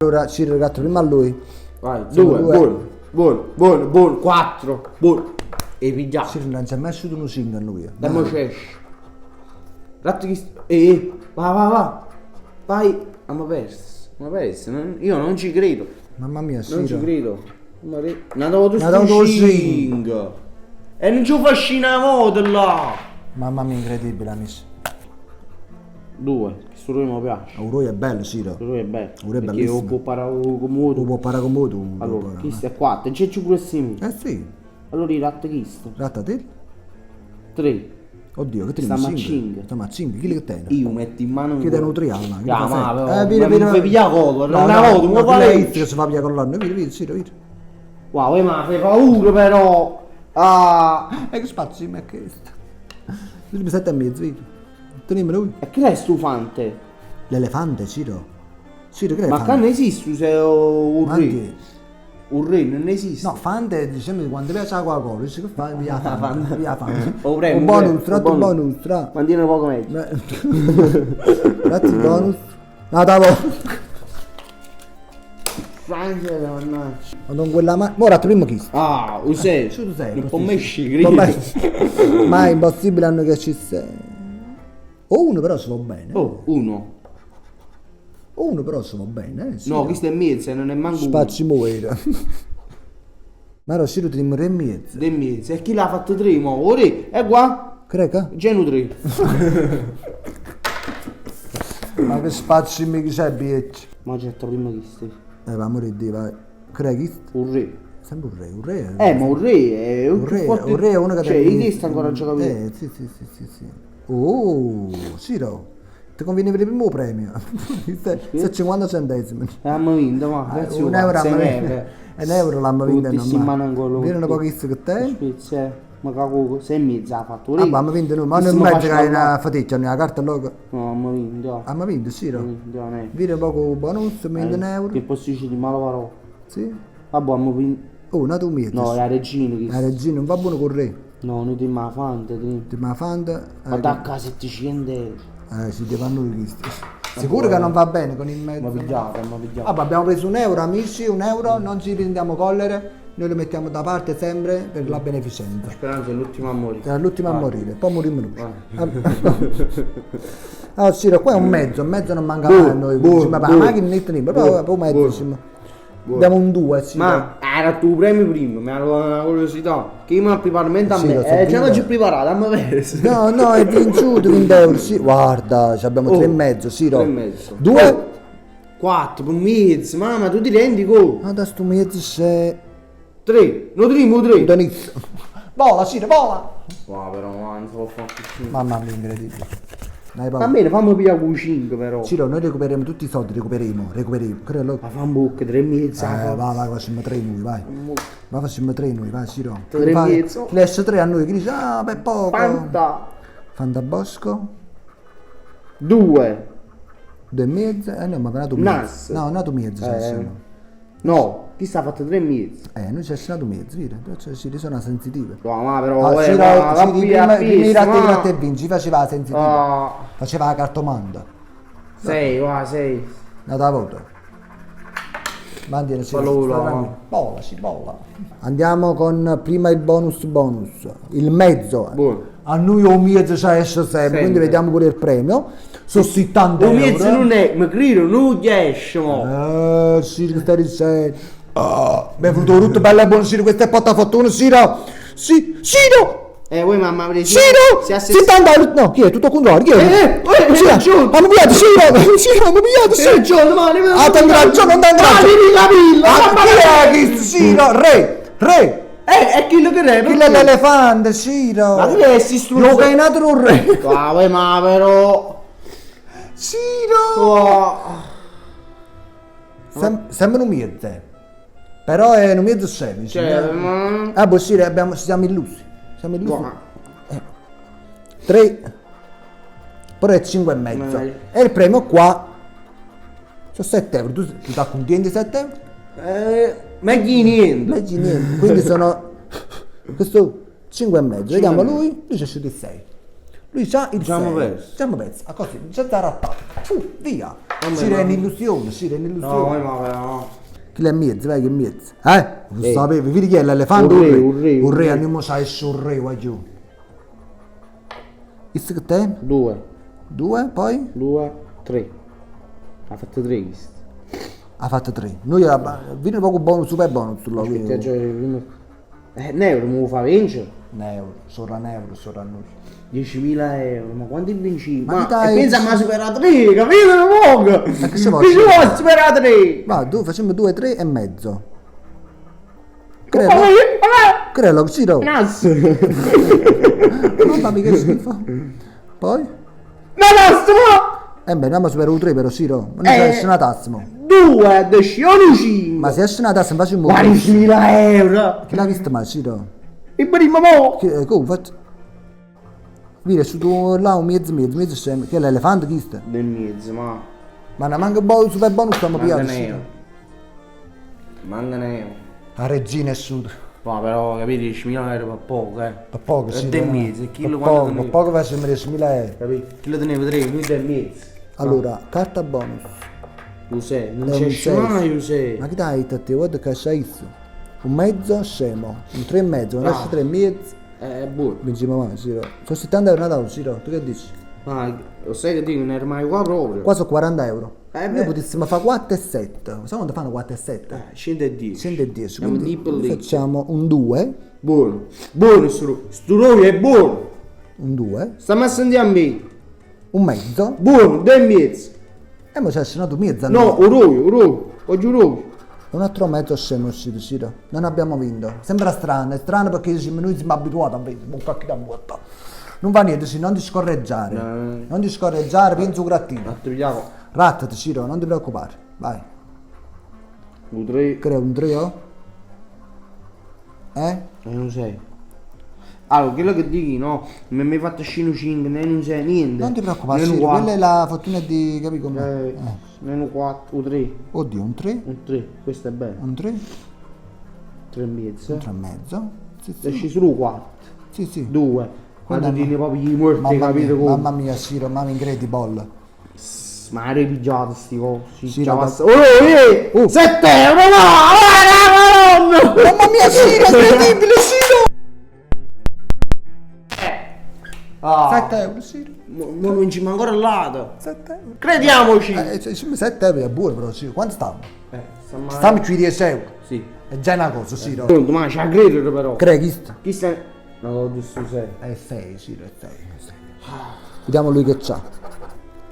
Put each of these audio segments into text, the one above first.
Allora ci regatto prima a lui. Vai, Siamo 2, buono, 4, buono. E pigliamo. Ciro non ci ha mai asciuto un sing a lui. Dammi c'è. Ratto va. Vai. Abbiamo perso. Io non ci credo. Mamma mia, Non ci Ciro. credo. Non avevo dato tutto un sing. E non ci fascina modo là. Mamma mia, incredibile, amici. 2, questo lui mi piace. Lui è bello, Ciro. Questo lui è bello. Uro è Perché bellissimo. io può parlare con Lo modo. può parlare con tu. Allora, questo è 4. E c'è pure sim. Sì, Allora i ratti questo. ratta te. 3. Oddio, che te Sta ne maccinga. Sta maccinga, chi li tiene? Io metti in mano. Chi tiene un trialma? Ah, ma però. vedi, Mi fai pigliare collo. No, Una volta, mi fai. che si fa via con l'anno. Vedi, Ciro, vedi. Wow, ma fai paura però. Ah. E che spazio mi è questo? Il 7,5, vedi. Teniamo lui. E che è stufante? L'elefante, Ciro. Ciro, che Ma elefante? qua non esiste se un Ma re. che? Un re non esiste. No, fante, diciamo, quando piace la Coca-Cola, dice che fa via fante, via fante. O prego, Un bonus, tratto un bonus, tra. Mantiene un poco meglio. Tratti il bonus. No, davo. Francia, mannaggia. Non quella ma... Ora, primo chi? Ah, un 6. Su, tu sei. Un po' mesci, Ma è impossibile hanno che ci sei. O uno però se va bene. Oh, 1. O uno però se va bene, sì. No, questo è mezzo, non è manco uno. Spazio muovere. Ma ora Ciro ti dimmi 3,5. Del mezzo. E chi l'ha fatto 3? Mo? Ora, è qua? Creca? Genu 3. Ma che spazio mi che sei, bietto? Ma certo prima questo. Va a morire di vai. Crechi? Un re. Sempre un re. Ma un re è Un re è uno che cioè, i testa ancora gioca bene. Sì. Oh, Ciro. Ti conviene per il primo premio. 50 centesimi. Abbiamo vinto, ma. Un euro un euro l'hanno vinto normale. viene un po' che te. Spezia. Ma cago, 6,5 ha fatto. Ah, ma abbiamo vinto noi, ma non immagino che hai una faticcia, una carta logo. No, abbiamo vinto. Abbiamo vinto, Ciro. Viene Viene un po' bonus, 1.000 euro. che posticci di malo. Sì. Vabbè, abbiamo vinto. Oh, una tu mia. No, la regina. La regina non va buono con il re. No, noi ti ma fanta. Ti ma fanta. Ma da casa 700 euro. Si deve a noi questo. Sicuro che non va bene con il mezzo. Ma pigliato. Vabbè, abbiamo preso un euro, amici, un euro, non ci rendiamo collere. Noi lo mettiamo da parte sempre per la beneficenza. Speranza è l'ultimo a morire. È l'ultima a morire, poi moriremo noi. Allora, Ciro, qua è un mezzo non manca mai a noi. Ma la macchina non è però mezzo. Abbiamo un 2, Ciro. Ma era tu premi prima, mi era una curiosità. Che io mi ho preparato a Sì, me. lo so, Già non prima. ci ho preparato, dammi perso. No, è vinciuto 20 euro. Sì. Guarda, abbiamo 3,5, Ciro. 3,5. 2? 4, per mezzo, mamma, tu ti rendi conto? Ah, da sto mezzo c'è... 3, non trimo 3. Donizio. Vola, Ciro, vola! Wow, però, non so fare più. Mamma mia, incredibile. Dai, Va Paolo. bene, fammi pigliare con 5 però. Ciro, noi recuperiamo tutti i soldi, recuperiamo. Credo. Ma fa un bocca, 3,5. Vai, facciamo 3 noi, vai. Ma facciamo 3 noi, vai, Ciro. 3,5. Lascia 3 a noi, che dice, beh, poco. Fanta. Bosco. 2. 2,5. No, ma nato Nas. mezzo. No, nato mezzo, No, chi sta fatto 3,5. noi ci è nato mezzo, vedi? Cioè, ci sono sensitive. No, ma però, Ciro, va prima via, a te vinci, faceva la sensitiva. Ah, Faceva la cartomanda. 6, va, 6. Nata voto. Mantiene bolla. Andiamo con prima il bonus. Il mezzo. Buono. A noi un mezzo ci esce sempre, quindi vediamo pure il premio. Sono 70 Un euro. mezzo non è, ma credo, non riesce, mo. Sì, che stai dicendo. Mi è venuto tutto bello e buono, Ciro, questa è potta fortuna, Ciro. Ciro! Voi mamma presi. Ciro! 70 euro. No, chi è? Tutto contrario, chi è? Ciro! Hanno pigliato, Ciro, hanno pigliato, Hai ragione, ma Ti ragione, non ti chi è questo, Ciro? Re! è quello che è, Chi è l'elefante, Ciro? Ma che è si Io che è nato un re. Ma però. Ciro! Sembra un mezzo. Però è un mezzo semplice. Cioè, ma. Ah, sì, siamo illusi. 3. Però è 5,5. E il premio qua. Sono 7 euro. Tu ti contenti di 7 euro? Meglio niente. Leggi niente. Quindi sono. Questo 5,5. Vediamo lui c'è uscito il 6. Lui c'ha il 6. Siamo persi. Ah, così, già da rattato. Via. Siro è un'illusione, Siro è No, un'illusione. no. Chi è mezzo, vai che è mezzo. Lo Ehi. sapevi, vedi chi è l'elefante? Un re. Andiamo a essere un re, vai giù. Questo che te? 2, 2, poi? 2, 3. Ha fatto 3 questo. Ha fatto 3. Noi viene poco bonus, super bonus sulla Aspetta, prima. Neuro mi fa vincere? Neuro, sopra neuro, sopra noi. 10.000 euro, ma quanti vinci? Ma Ma che dai? pensa a me supera 3, capito? Poco! Ma che si può Che ci vuole superare 3? Va, facciamo 2, 3 e mezzo. Vabbè! Credo, Siro. Nasso! Mamma mia che schifo. Poi? No, Beh, andiamo a superare un 3 però, Siro. Ma non c'è nessuna tazza, mo. 2, decioni 5. Ma se esce una tazza, facciamo un 40.000 euro! Chi l'ha visto mai, Siro? E prima mo! Come fatto? Vedi, su tu là un mezzo scemo. Che è l'elefante chi sta? Del mezzo, ma... Ma ne manca super bonus, stiamo Manca pigliando. neo. Manca neo. La regina è su. Ma però, capite, 10.000 euro per poco, Per poco, Per sì. del no? mezzo, e chillo Per quanto poco, tenevi? per poco facciamo 10.000 euro. Capito? Chi lo teneva 3, lui del mezzo. Allora, carta bonus. Lo sai, non È un c'è sei. mai, lo sai. Ma che dai, te guarda che c'è isso? Un mezzo scemo, un 3 e mezzo, un lascia 3 e mezzo. È buono. Vinciamo mai, Siro. Sono 70 euro Natale, Siro. Tu che dici? Ma lo sai che dico, non ero mai qua proprio. Qua sono 40 euro. Beh. Noi potessimo fare 4 e 7. Sai quando fanno 4 e 7? 110. 110. Siamo Quindi deep lì. facciamo un 2, Buono. Buono sto roio è buono. un 2, Stiamo a sentire a me. un mezzo. Buono, del mezzo. E mo c'è senato mezzo. No, un roio. Oggi un roio. Un altro mezzo scemo uscito, Siro. Non abbiamo vinto. Sembra strano, è strano perché noi siamo abituati a vedere. Un cacchio da vuota. Non va niente, Siro, non ti scorreggiare. No. Non ti scorreggiare, penso grattino. Attiviamo. Rattati, Siro, non ti preoccupare. Vai. Un 3. Creo un 3 o? Non sei. Allora, quello che dici, no? Non mi hai fatto scino 5, né non sei niente. Non ti preoccupare, Nemmeno Siro, quella è 4. la fortuna di capire come. Nemmeno 4, un 3. Oddio, un 3, Un 3, questo è bello. un 3, 3 e mezzo. un 3 e mezzo. Sì, Esci sì. solo 4. Sì, sì. 2. Quando Mamma- tieni proprio i morti, capito come? Mamma mia, Siro, mamma incredible. Ma eri pigiato sti cosi. Sì, Ciao, no, basta. Oh, 7 euro, no! Mamma mia, Siro, incredibile, Siro! Ah, 7 euro, Siro. non vinciamo ancora là. 7 euro. Crediamoci. 7 euro è buono però, Siro. Quanto stiamo? Stiamo Stiamo sui 10 euro. Sì. È già una cosa, Siro. Pronto, ma c'è a credere però. Crechist. Chi sta... No, giusto 6. È 6, Siro, è 6. Vediamo lui che c'ha.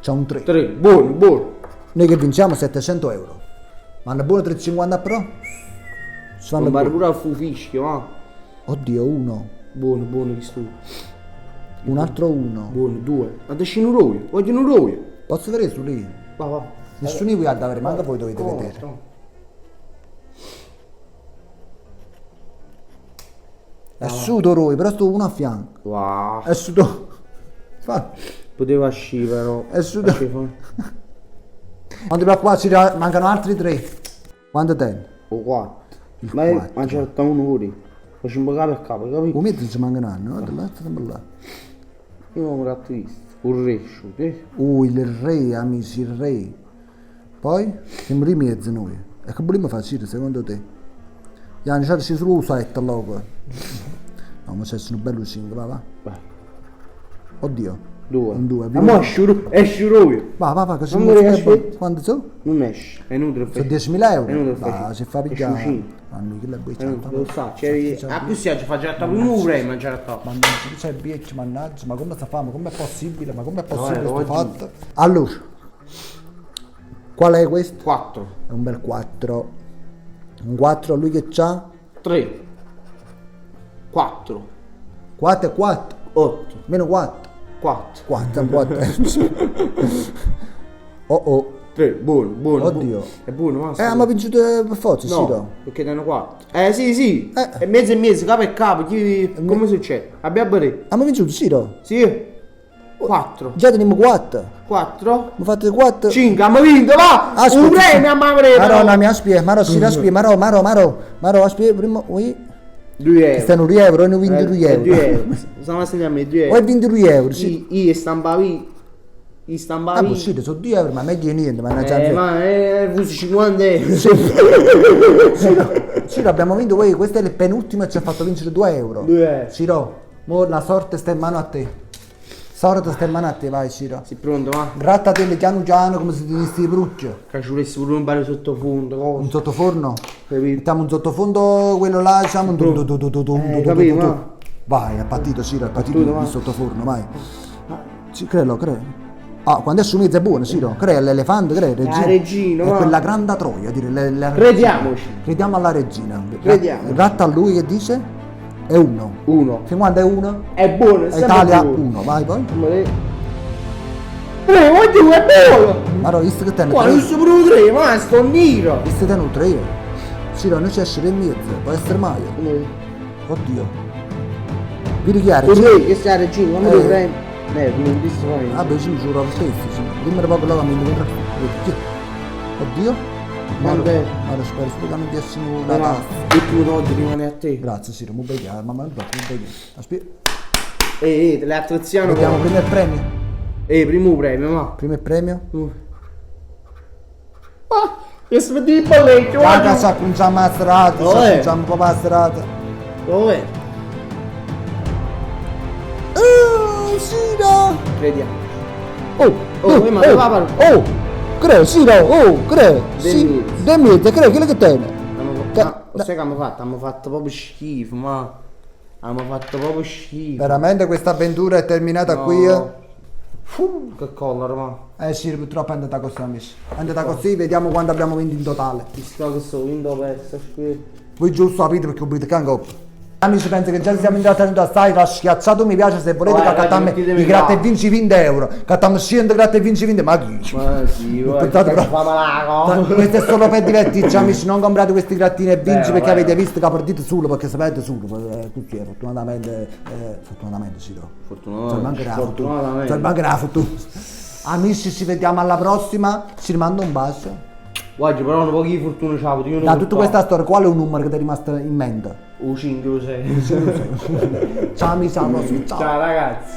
C'ha un 3. 3, buono. Noi che vinciamo 700 euro. Ma hanno buono 350 pro? Si fanno Non pare buono. pure al fu fischio, ma. Oddio, 1. Buono, che stu. Un altro 1. Buono, 2. Ma desci un roio, voglio un roio. Posso vedere su lì? Va. Nessuno vi guarda avere, manca voi dovete Oh, vedere. no. È sudo Roy, però sto uno a fianco. Wow. È sudo. Fa. Poteva uscire però. È sudo. Uscì fuori. Non ti preoccupare, ci mancano altri 3. Quanto te? O 4. Il Ma 4. ma c'è un ore. Facciamo capo a capo, capito? Come ti ci mancano anni? Guarda là, stiamo là. Io non ho ratto visto. Un rescio, Il re, amici, il re. Poi? Siamo lì in mezzo noi. E che vogliamo fare secondo te? Gianni, c'è solo un 7 logo. No, ma c'è un bello 5, va. Vai. Oddio. 2. Un 2. Ma mo esci roio. Va, così Non mi mi fai riesci? buono. Quanto so? Non esce. È inutile Sono fare. 10.000 euro. È inutile Va, fare. si fa Esci pigliare. uscito. Ma che la Lo bocciata. sa, c'eri. Ah, più si c'è già prima un pre, ma c'era top. Ma non c'è il bietto, mannaggia, ma come sta fa? Ma com'è possibile? Ma com'è possibile lo questo oggi- fatto? Allora, qual è questo? 4. È un bel 4. Un 4 lui che c'ha? 3. 4. 4 e 4. 8. Meno 4. 4. 4 e 4. Oh. 3. Buono. Oddio. È buono, ma. Ma vincito per forza, sì, No, no? perché danno 4. Sì. Eh. È mezzo, capo e capo. Come succede? Abbiamo detto. Abbiamo vincito, sì, no? Sì. 4. Già teniamo 4. 4. Abbiamo fatto 4. 5. Abbiamo vinto, va! Ascolta, Un premio abbiamo preso! Marò, mi aspetta, Marò, si aspetta, Marò, aspetta, prima, ui. 2 euro. Stanno 2 euro, hanno vinto 2 euro. 2 euro. Stiamo a segnare 2 O hai euro. vinto 2 euro, sì. Io stampavi I Ah, stampati. può uscire, sono 2 euro, ma meglio di niente, ma è Ma è fusi 50 euro. Ciro, abbiamo vinto, questo è il penultimo e ci ha fatto vincere 2 euro. 2 euro. Ciro, mo la sorte sta in mano a te. Sorte sta in mano a te, vai Ciro. Sei pronto, va? Grattatele piano piano come se tenessi di brucio. Che ci volessi pure un pari sottofondo, Un cosa. sottoforno? Capito? Mettiamo un sottofondo, quello là, diciamo. capito, va. Vai, è partito Ciro, è partito Partito, va. il sottoforno, vai. Credo. Ah, quando è su mezzo è buono, Ciro. Crede l'elefante, crede, regina. regina, È va. quella grande troia, dire. Crediamoci. Crediamo alla regina. Crediamo. Gratta a lui che dice? È uno. 1. Fin quando è uno? È buono, è È sempre Italia buono. 1, vai poi. Oddio, è buono! Ma no, visto che te ne Qua non so pure un 3, ma sto nero! visto che te ne 3. Ciro, noi ci esce in mezzo, può essere mai. Oddio. Vi richiari? Tu che sei la regina, quando lo prendi? Non ti sto Vabbè, ci giuro lo stesso, sì. Dimmi poco là che mi incontra. Oddio. Quanto è? Allora, spero solo che non ti essere una tazza. E tu oggi rimane a te. Grazie, Ciro, mu beccare, mamma non tocca, mu beccare. Aspetta. Te le attrazioni. Vediamo prima il premio. Primo premio, ma. Primo il premio. Ah, che spedì il bolletto, Raga, guarda. ci acconciamo a serata, ci Dov'è? acconciamo proprio a serata. Dov'è? Ciro! Crediamo. Oh, ma dove va? Cre, Ciro, cre, Sì, de mezzo, cre, che tiene? Sai che abbiamo fatto? Abbiamo fatto proprio schifo, ma. Abbiamo fatto proprio schifo. Veramente questa avventura è terminata No. qui. Che collera, ma. Sì, purtroppo è andata così, amici. È andata così, vediamo quanto abbiamo vinto in totale. Ti sto che sto vinto perso qui. Voi giusto capite perché volete che anche. Amici, penso che già siamo intrattenuti assai, la schiacciato mi piace se volete che accattiamo mettitemi i gratta e là. vinci 20 euro. Cattiamo 100 gratta e vinci 20, ma chi? Ma sì, Pensate guarda, proprio- fa malaco. Questo è solo per divertirci, amici, non comprate questi grattini e vinci perché vabbè. avete visto che partite solo, perché sapete solo, tutti fortunatamente, sì, no. Cioè, mancherà la fortuna. Fortunatamente. Cioè, mancherà la fortuna. Amici, ci vediamo alla prossima, ci rimando un bacio. Guarda, però un po' di fortuna c'ha avuto, io non Da lo tutta so. questa storia, qual è un numero che ti è rimasto in mente? Un 5 o 6. Ciao amici, alla prossima, ciao. Ciao ragazzi.